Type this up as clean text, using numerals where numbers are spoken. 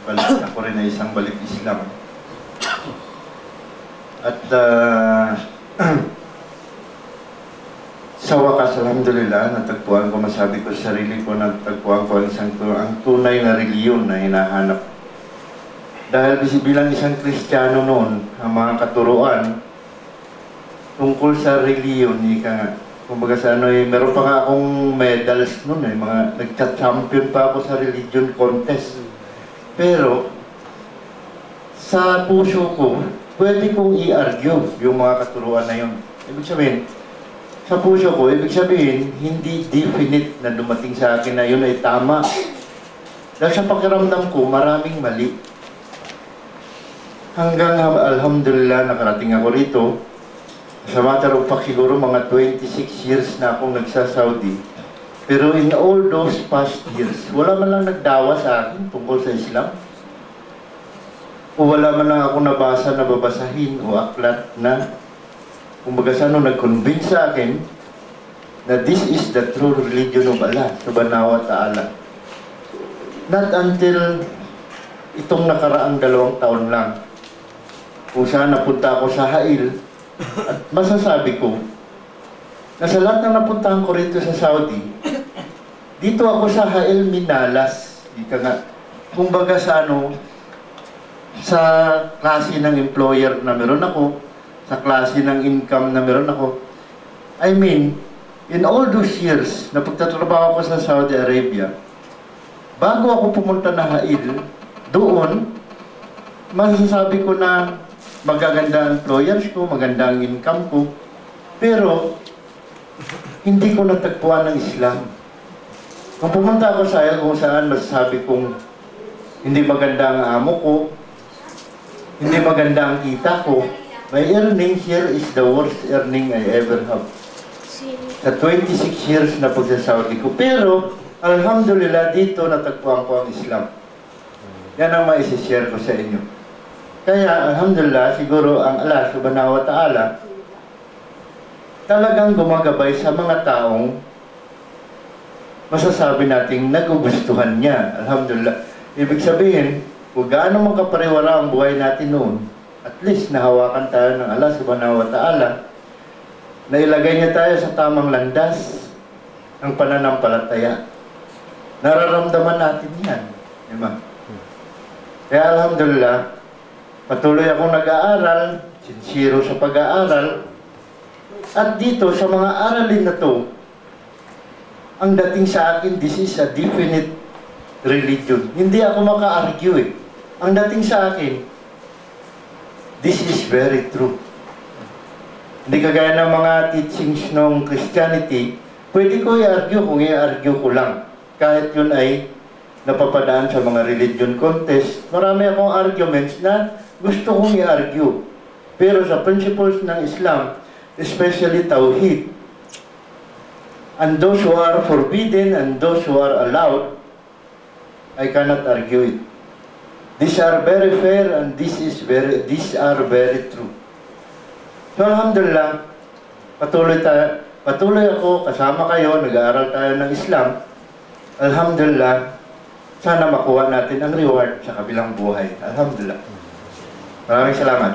balik ako rin ay isang balik Islam. At sa wakas, alhamdulillah, natagpuan ko, masabi ko sa sarili ko, natagpuan ko ang tunay na reliyon na hinahanap. Dahil bilang isang Kristiyano noon, ang mga katuruan tungkol sa reliyon, kumbaga sa meron pa nga akong medals noon, nagcha-champion pa ako sa religion contest. Pero, sa puso ko, pwede kong i-argue yung mga katuruan na yun. Ibig sabihin, sa puso ko, ibig sabihin, hindi definite na dumating sa akin na yun ay tama. Dahil sa pakiramdam ko, maraming mali. Hanggang alhamdulillah, nakarating ako rito. Sa matter of fact, siguro mga 26 years na akong nagsa-Saudi. Pero in all those past years, wala man lang nagdawa sa akin tungkol sa Islam. O wala man lang ako nabasa na babasahin o aklat na kumbaga sa nag-convince sa akin na this is the true religion of Allah subhanahu wa ta'ala. Not until itong nakaraang 2 taon lang kung saan napunta ako sa Hail at masasabi ko na sa lahat ng napuntahan ko rito sa Saudi, dito ako sa Hail minalas. Kumbaga sa sa klase ng employer na meron ako, sa klase ng income na meron ako. I mean, in all those years na pagtatrabaho ko sa Saudi Arabia, bago ako pumunta na Hail, doon, masasabi ko na magaganda ang employers ko, maganda ang income ko, pero hindi ko natagpuan ng Islam. Kung pumunta ako sa Hail, kung saan masasabi kong hindi maganda ang amo ko, hindi maganda ang kita ko, my earning here is the worst earning I ever have. Sa 26 years na pagsasaudi ko. Pero, alhamdulillah, dito natagpuan ko ang Islam. Yan ang maisishare ko sa inyo. Kaya, alhamdulillah, siguro ang Allah subhanahu wa ta'ala talagang gumagabay sa mga taong masasabi nating nagugustuhan niya. Alhamdulillah. Ibig sabihin, kung gaano magkapariwara ang buhay natin noon, at least nahawakan tayo ng Allah subhanahu wa ta'ala, na ilagay niya tayo sa tamang landas ng pananampalataya. Nararamdaman natin yan. Diba? Kaya alhamdulillah, patuloy akong nag-aaral, sincero sa pag-aaral, at dito sa mga aralin na to, ang dating sa akin, this is a definite religion. Hindi ako maka-argue eh. Ang dating sa akin, this is very true. Hindi kagaya ng mga teachings ng Christianity, pwede ko i-argue kung i-argue ko lang. Kahit yun ay napapadaan sa mga religion contest, marami akong arguments na gusto kong i-argue. Pero sa principles ng Islam, especially Tawhid, and those who are forbidden and those who are allowed, I cannot argue it. These are very fair and these are very true. So alhamdulillah, patuloy ako, kasama kayo, nag-aaral tayo ng Islam. Alhamdulillah, sana makuha natin ang reward sa kabilang buhay. Alhamdulillah. Maraming salamat.